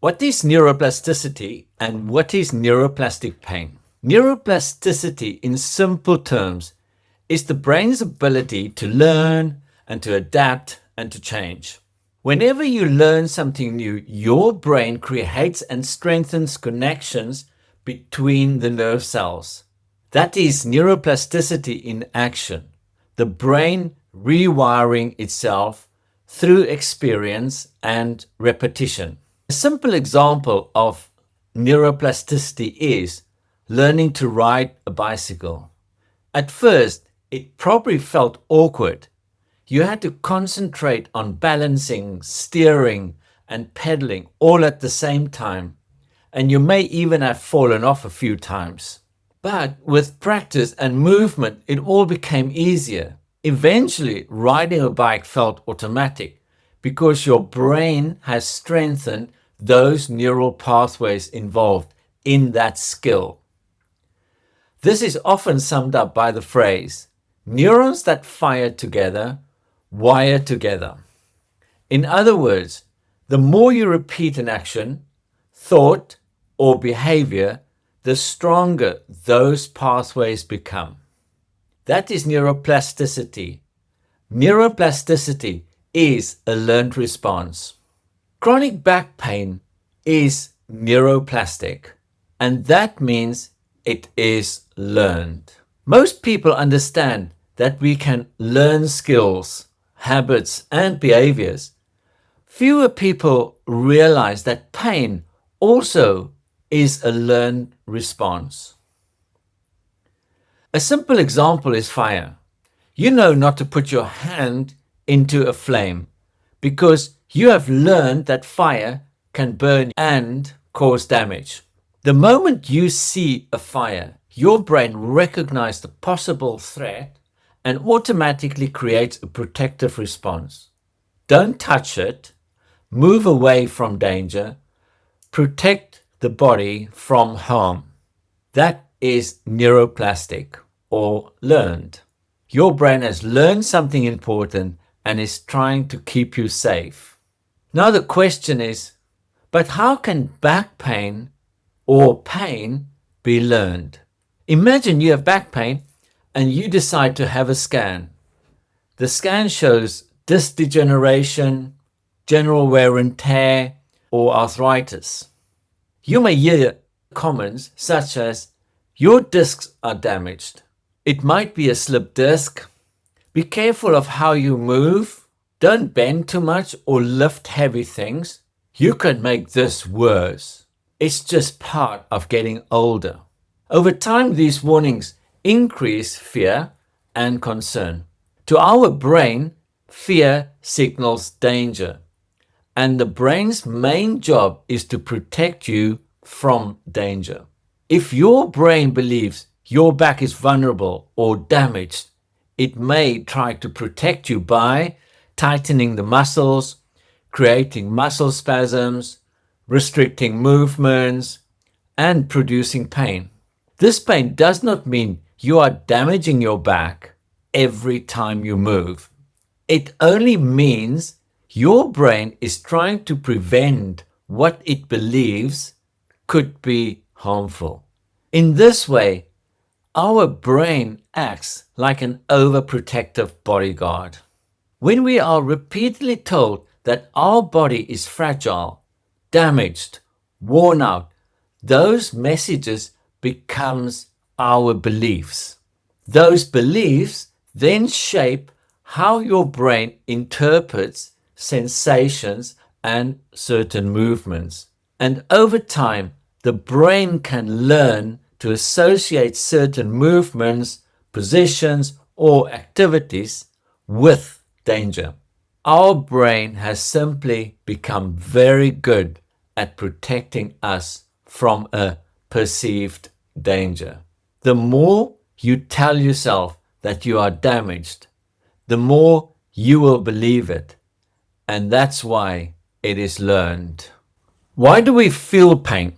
What is neuroplasticity and what is neuroplastic pain? Neuroplasticity, in simple terms, is the brain's ability to learn and to adapt and to change. Whenever you learn something new, your brain creates and strengthens connections between the nerve cells. That is neuroplasticity in action. The brain rewiring itself through experience and repetition. A simple example of neuroplasticity is learning to ride a bicycle. At first, it probably felt awkward. You had to concentrate on balancing, steering, and pedaling all at the same time, and you may even have fallen off a few times. But with practice and movement, it all became easier. Eventually, riding a bike felt automatic because your brain has strengthened those neural pathways involved in that skill. This is often summed up by the phrase, neurons that fire together, wire together. In other words, the more you repeat an action, thought, or behavior, the stronger those pathways become. That is neuroplasticity. Neuroplasticity is a learned response. Chronic back pain is neuroplastic, and that means it is learned. Most people understand that we can learn skills, habits, and behaviors. Fewer people realize that pain also is a learned response. A simple example is fire. You know not to put your hand into a flame because you have learned that fire can burn and cause damage. The moment you see a fire, your brain recognizes the possible threat and automatically creates a protective response. Don't touch it, move away from danger, protect the body from harm. That is neuroplastic or learned. Your brain has learned something important and is trying to keep you safe. Now the question is, but how can back pain or pain be learned? Imagine you have back pain and you decide to have a scan. The scan shows disc degeneration, general wear and tear, or arthritis. You may hear comments such as, your discs are damaged. It might be a slip disc. Be careful of how you move. Don't bend too much or lift heavy things. You could make this worse. It's just part of getting older. Over time, these warnings increase fear and concern. To our brain, fear signals danger. And the brain's main job is to protect you from danger. If your brain believes your back is vulnerable or damaged, it may try to protect you by tightening the muscles, creating muscle spasms, restricting movements, and producing pain. This pain does not mean you are damaging your back every time you move. It only means your brain is trying to prevent what it believes could be harmful. In this way, our brain acts like an overprotective bodyguard. When we are repeatedly told that our body is fragile, damaged, worn out, those messages becomes our beliefs. Those beliefs then shape how your brain interprets sensations and certain movements. And over time, the brain can learn to associate certain movements, positions, or activities with danger. Our brain has simply become very good at protecting us from a perceived danger. The more you tell yourself that you are damaged, the more you will believe it. And that's why it is learned. Why do we feel pain?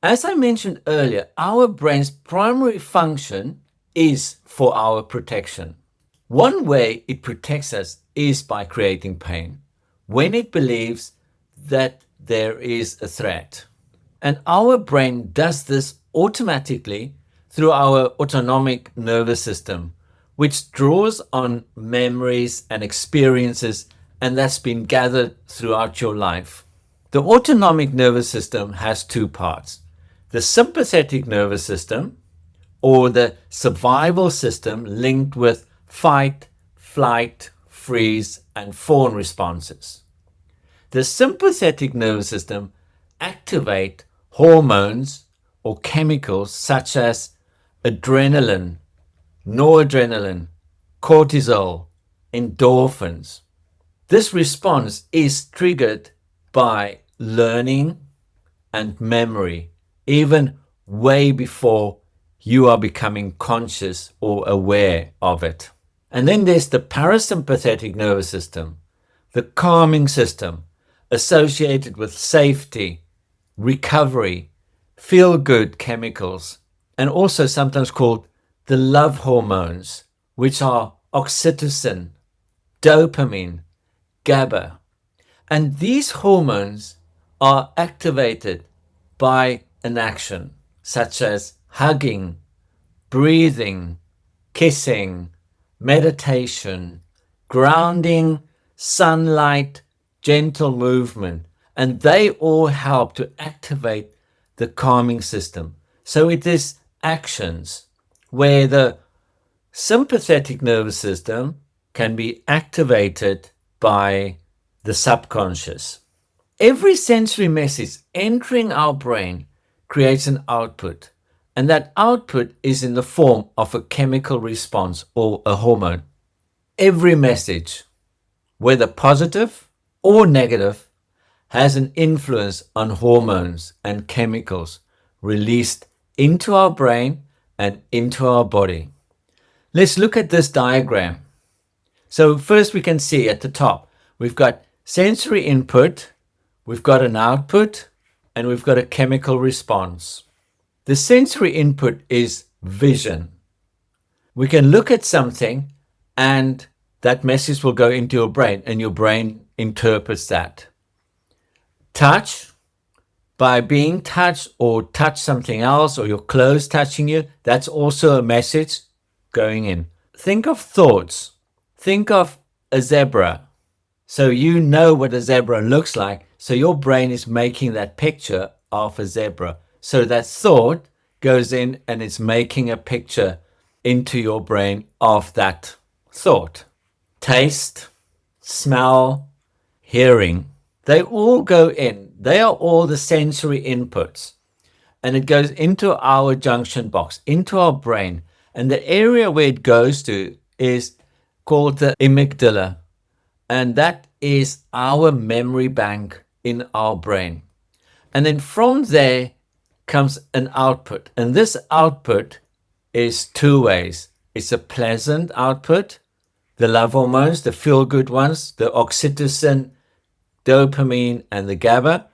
As I mentioned earlier, our brain's primary function is for our protection. One way it protects us is by creating pain. When it believes that there is a threat. And our brain does this automatically through our autonomic nervous system, which draws on memories and experiences, and that's been gathered throughout your life. The autonomic nervous system has two parts: the sympathetic nervous system, or the survival system linked with fight, flight, freeze, and fawn responses. The sympathetic nervous system activate hormones or chemicals such as adrenaline, noradrenaline, cortisol, endorphins. This response is triggered by learning and memory, even way before you are becoming conscious or aware of it. And then there's the parasympathetic nervous system, the calming system associated with safety, recovery, feel-good chemicals, and also sometimes called the love hormones, which are oxytocin, dopamine, GABA. And these hormones are activated by an action such as hugging, breathing, kissing, meditation, grounding, sunlight, gentle movement, and they all help to activate the calming system. So it is actions where the sympathetic nervous system can be activated by the subconscious. Every sensory message entering our brain creates an output, and that output is in the form of a chemical response or a hormone. Every message, whether positive or negative, has an influence on hormones and chemicals released into our brain and into our body. Let's look at this diagram. So first we can see at the top, we've got sensory input, we've got an output, and we've got a chemical response. The sensory input is vision. We can look at something and that message will go into your brain and your brain interprets that. Touch, by being touched or touch something else or your clothes touching you, that's also a message going in. Think of thoughts. Think of a zebra. So you know what a zebra looks like. So your brain is making that picture of a zebra. So that thought goes in and it's making a picture into your brain of that thought. Taste, smell, hearing, they all go in. They are all the sensory inputs. And it goes into our junction box, into our brain. And the area where it goes to is called the amygdala. And that is our memory bank in our brain. And then from there comes an output. And this output is two ways. It's a pleasant output, the love hormones, the feel-good ones, the oxytocin, dopamine, and the GABA.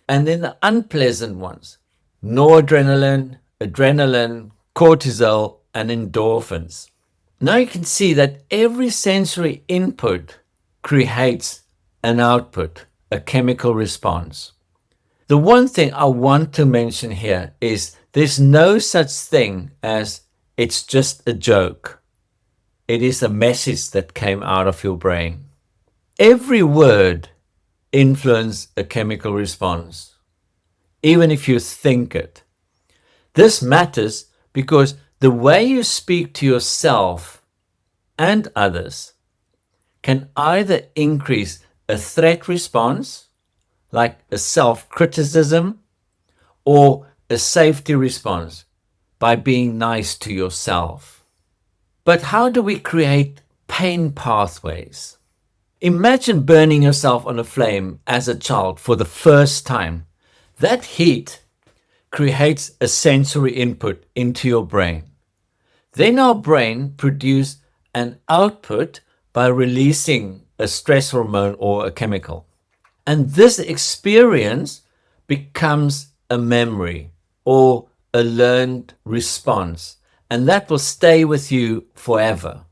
And then the unpleasant ones, noradrenaline, adrenaline, cortisol, and endorphins. Now you can see that every sensory input creates an output, a chemical response. The one thing I want to mention here is there's no such thing as it's just a joke. It is a message that came out of your brain. Every word influences a chemical response, even if you think it. This matters because the way you speak to yourself and others can either increase a threat response, like a self-criticism, or a safety response by being nice to yourself. But how do we create pain pathways? Imagine burning yourself on a flame as a child for the first time. That heat creates a sensory input into your brain. Then our brain produces an output by releasing a stress hormone or a chemical. And this experience becomes a memory or a learned response, and that will stay with you forever.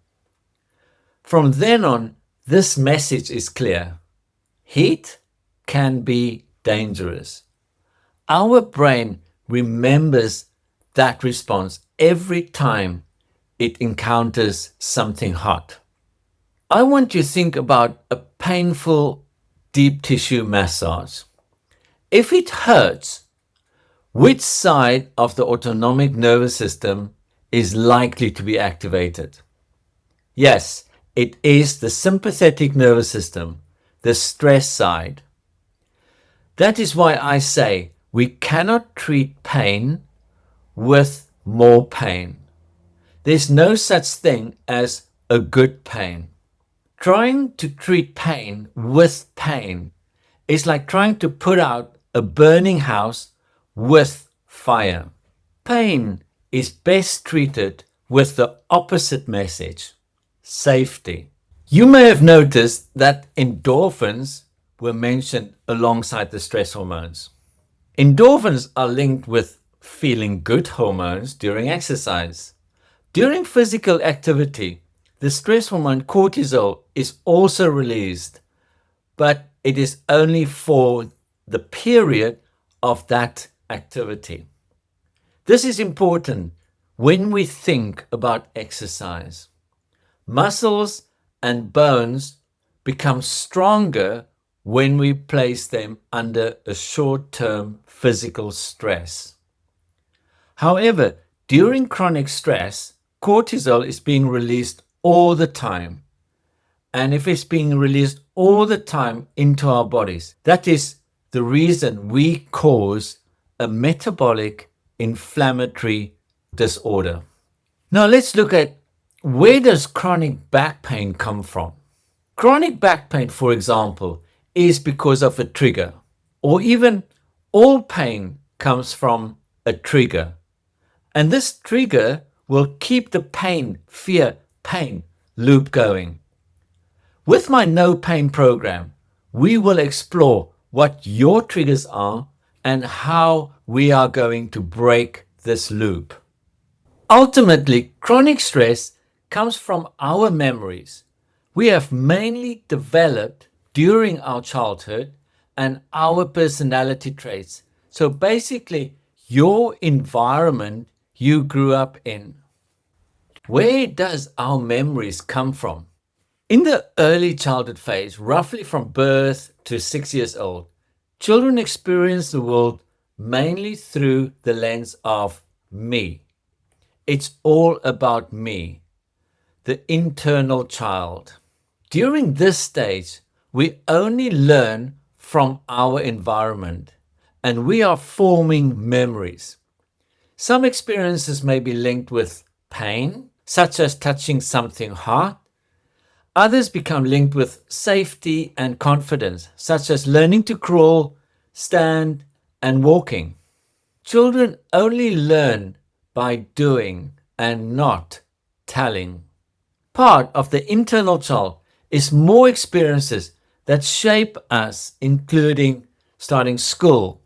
From then on, this message is clear. Heat can be dangerous. Our brain remembers that response every time it encounters something hot. I want you to think about a painful deep tissue massage. If it hurts, which side of the autonomic nervous system is likely to be activated? Yes, it is the sympathetic nervous system, the stress side. That is why I say we cannot treat pain with more pain. There's no such thing as a good pain. Trying to treat pain with pain is like trying to put out a burning house with fire. Pain is best treated with the opposite message: safety. You may have noticed that endorphins were mentioned alongside the stress hormones. Endorphins are linked with feeling good hormones during exercise. During physical activity, the stress hormone cortisol is also released, but it is only for the period of that activity. This is important when we think about exercise. Muscles and bones become stronger when we place them under a short-term physical stress. However, during chronic stress, cortisol is being released all the time. And if it's being released all the time into our bodies, that is the reason we cause a metabolic inflammatory disorder. Now let's look at, where does chronic back pain come from? Chronic back pain, for example, is because of a trigger, or even all pain comes from a trigger. And this trigger will keep the pain, fear, pain loop going. With my No Pain program, we will explore what your triggers are and how we are going to break this loop. Ultimately, chronic stress comes from our memories. We have mainly developed during our childhood and our personality traits. So basically, your environment you grew up in. Where does our memories come from? In the early childhood phase, roughly from birth to 6 years old, children experience the world mainly through the lens of me. It's all about me, the internal child. During this stage, we only learn from our environment and we are forming memories. Some experiences may be linked with pain, such as touching something hot. Others become linked with safety and confidence, such as learning to crawl, stand, and walking. Children only learn by doing and not telling. Part of the internal child is more experiences that shape us, including starting school,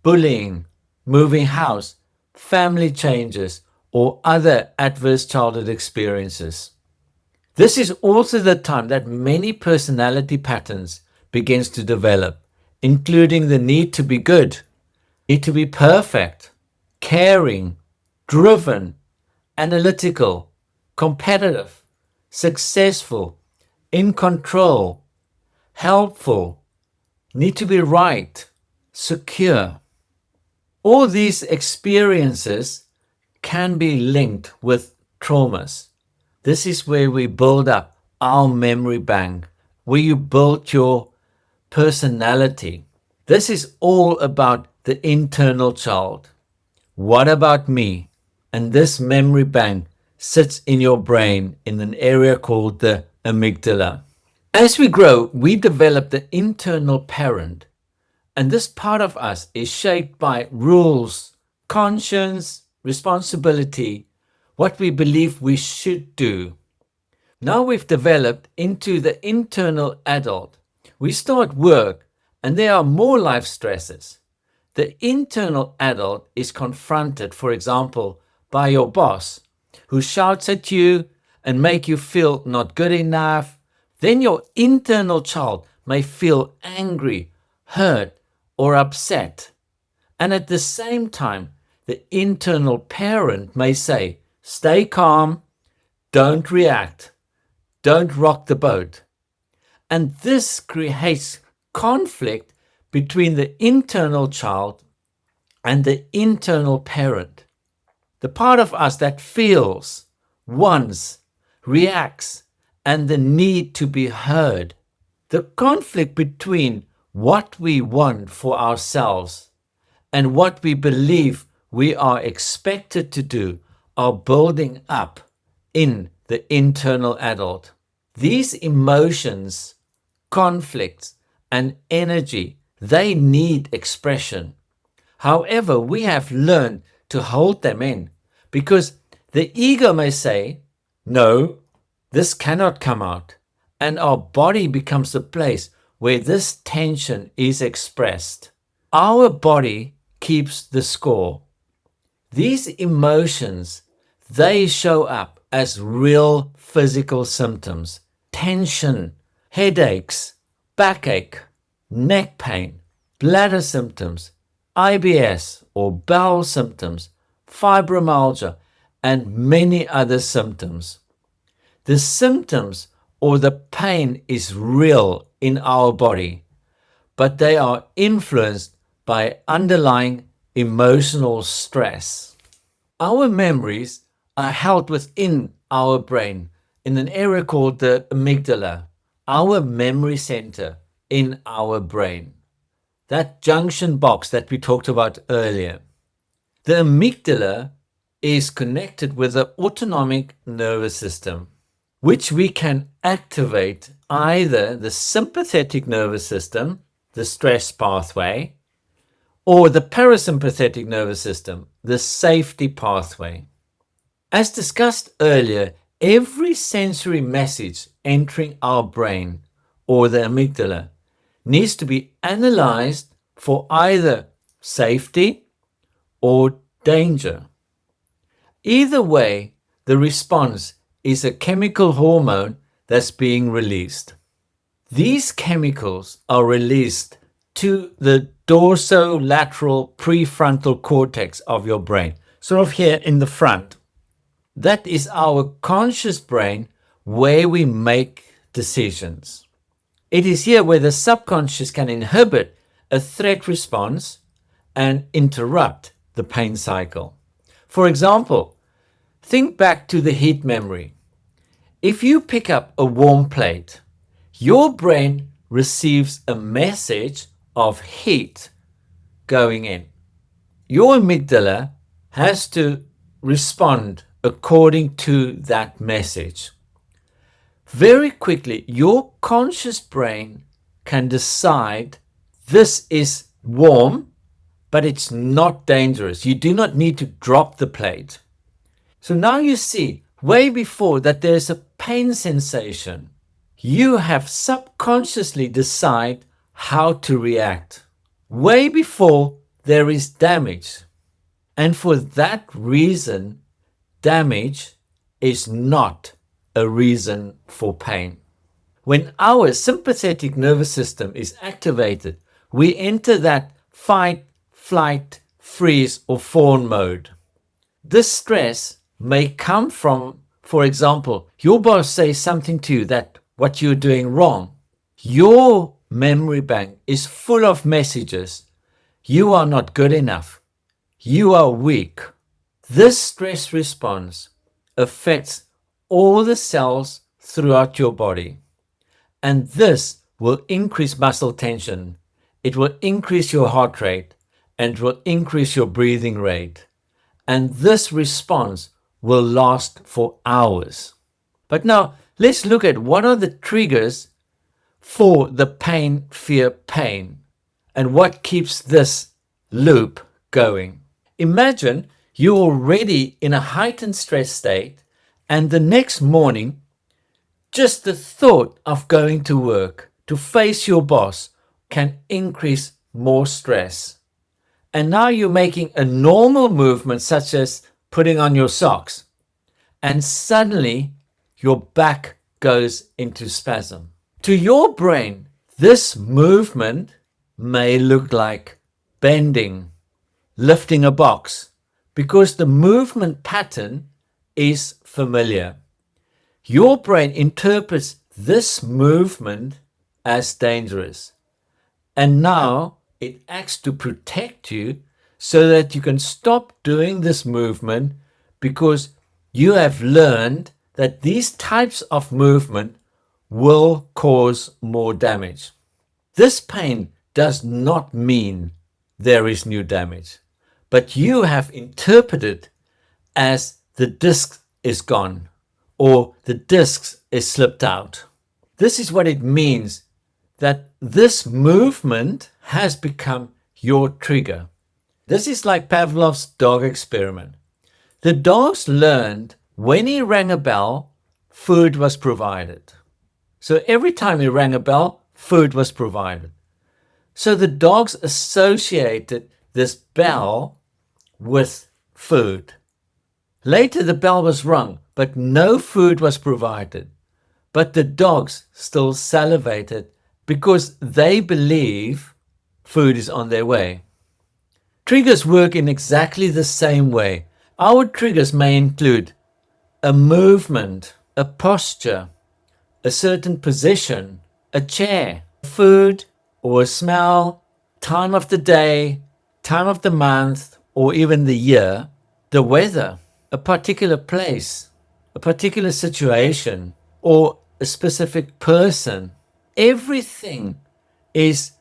bullying, moving house, family changes, or other adverse childhood experiences. This is also the time that many personality patterns begins to develop, including the need to be good, need to be perfect, caring, driven, analytical, competitive, successful, in control, helpful, need to be right, secure. All these experiences can be linked with traumas. This is where we build up our memory bank, where you build your personality. This is all about the internal child. What about me? And this memory bank sits in your brain in an area called the amygdala. As we grow, we develop the internal parent, and this part of us is shaped by rules, conscience, responsibility, what we believe we should do. Now we've developed into the internal adult. We start work and there are more life stresses. The internal adult is confronted, for example, by your boss who shouts at you and make you feel not good enough. Then your internal child may feel angry, hurt, or upset. And at the same time, the internal parent may say, stay calm, don't react, don't rock the boat. And this creates conflict between the internal child and the internal parent. The part of us that feels, wants, reacts, and the need to be heard. The conflict between what we want for ourselves and what we believe we are expected to do are building up in the internal adult. These emotions, conflicts, and energy, they need expression. However, we have learned to hold them in because the ego may say, no, this cannot come out. And our body becomes the place where this tension is expressed. Our body keeps the score. These emotions, they show up as real physical symptoms. Tension, headaches, backache, neck pain, bladder symptoms, IBS or bowel symptoms, fibromyalgia, and many other symptoms. The symptoms or the pain is real in our body, but they are influenced by underlying emotional stress. Our memories are held within our brain in an area called the amygdala, our memory center in our brain. That junction box that we talked about earlier. The amygdala is connected with the autonomic nervous system, which we can activate either the sympathetic nervous system, the stress pathway, or the parasympathetic nervous system, the safety pathway. As discussed earlier, every sensory message entering our brain or the amygdala needs to be analyzed for either safety or danger. Either way, the response is a chemical hormone that's being released. These chemicals are released to the dorsolateral prefrontal cortex of your brain, sort of here in the front. That is our conscious brain where we make decisions. It is here where the subconscious can inhibit a threat response and interrupt the pain cycle. For example, think back to the heat memory. If you pick up a warm plate, your brain receives a message of heat going in. Your amygdala has to respond according to that message. Very quickly, your conscious brain can decide this is warm, but it's not dangerous. You do not need to drop the plate. So now you see, way before that there's a pain sensation, you have subconsciously decided how to react. Way before there is damage. And for that reason, damage is not a reason for pain. When our sympathetic nervous system is activated, we enter that fight, flight, freeze, or fawn mode. This stress may come from, for example, your boss says something to you that what you're doing wrong. Your memory bank is full of messages. You are not good enough. You are weak. This stress response affects all the cells throughout your body. And this will increase muscle tension. It will increase your heart rate and it will increase your breathing rate. And this response will last for hours. But now let's look at what are the triggers for the pain, fear, pain, and what keeps this loop going. Imagine you're already in a heightened stress state, and the next morning, just the thought of going to work to face your boss can increase more stress. And now you're making a normal movement, such as putting on your socks, and suddenly your back goes into spasm. To your brain, this movement may look like bending, lifting a box, because the movement pattern is familiar. Your brain interprets this movement as dangerous, and now it acts to protect you so that you can stop doing this movement, because you have learned that these types of movement will cause more damage. This pain does not mean there is new damage, but you have interpreted as the disc is gone or the disc is slipped out. This is what it means, that this movement has become your trigger. This is like Pavlov's dog experiment. The dogs learned when he rang a bell, food was provided. So every time he rang a bell, food was provided. So the dogs associated this bell with food. Later the bell was rung, but no food was provided. But the dogs still salivated because they believe food is on their way. Triggers work in exactly the same way. Our triggers may include a movement, a posture, a certain position, a chair, food or a smell, time of the day, time of the month, or even the year, the weather, a particular place, a particular situation, or a specific person. Everything is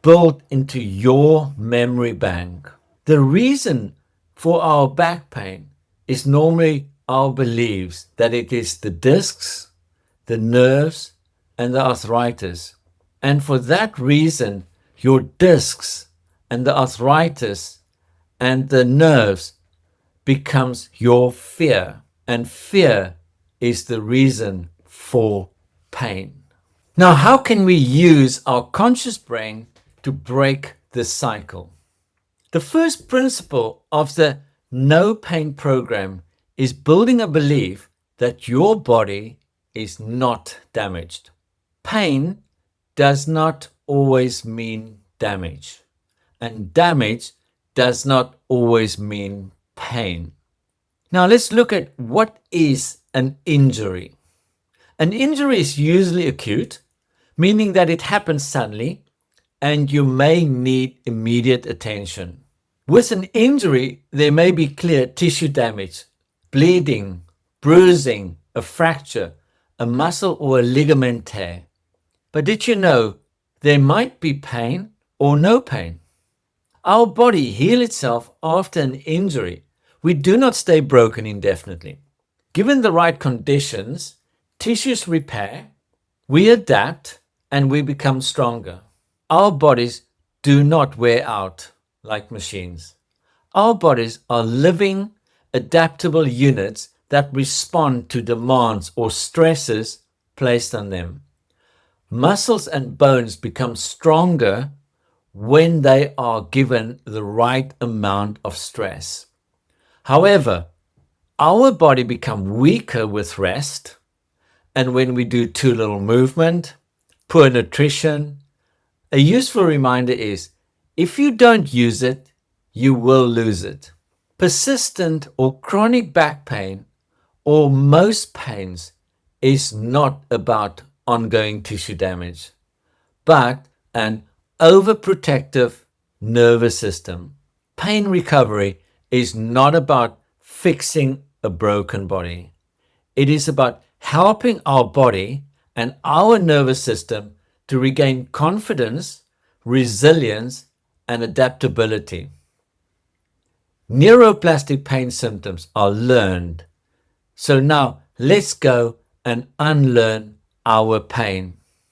built into your memory bank. The reason for our back pain is normally our beliefs that it is the discs, the nerves, and the arthritis. And for that reason, your discs and the arthritis and the nerves becomes your fear. And fear is the reason for pain. Now, how can we use our conscious brain to break this cycle? The first principle of the No Pain program is building a belief that your body is not damaged. Pain does not always mean damage, and damage does not always mean pain. Now let's look at what is an injury. An injury is usually acute, meaning that it happens suddenly and you may need immediate attention. With an injury, there may be clear tissue damage, bleeding, bruising, a fracture, a muscle or a ligament tear. But did you know there might be pain or no pain? Our body heals itself after an injury. We do not stay broken indefinitely. Given the right conditions, tissues repair, we adapt, and we become stronger. Our bodies do not wear out like machines. Our bodies are living, adaptable units that respond to demands or stresses placed on them. Muscles and bones become stronger when they are given the right amount of stress. However, our body becomes weaker with rest, and when we do too little movement, poor nutrition. A useful reminder is, if you don't use it, you will lose it. Persistent or chronic back pain, or most pains, is not about ongoing tissue damage, but an overprotective nervous system. Pain recovery is not about fixing a broken body. It is about helping our body and our nervous system to regain confidence, resilience, and adaptability. Neuroplastic pain symptoms are learned. So now let's go and unlearn our pain.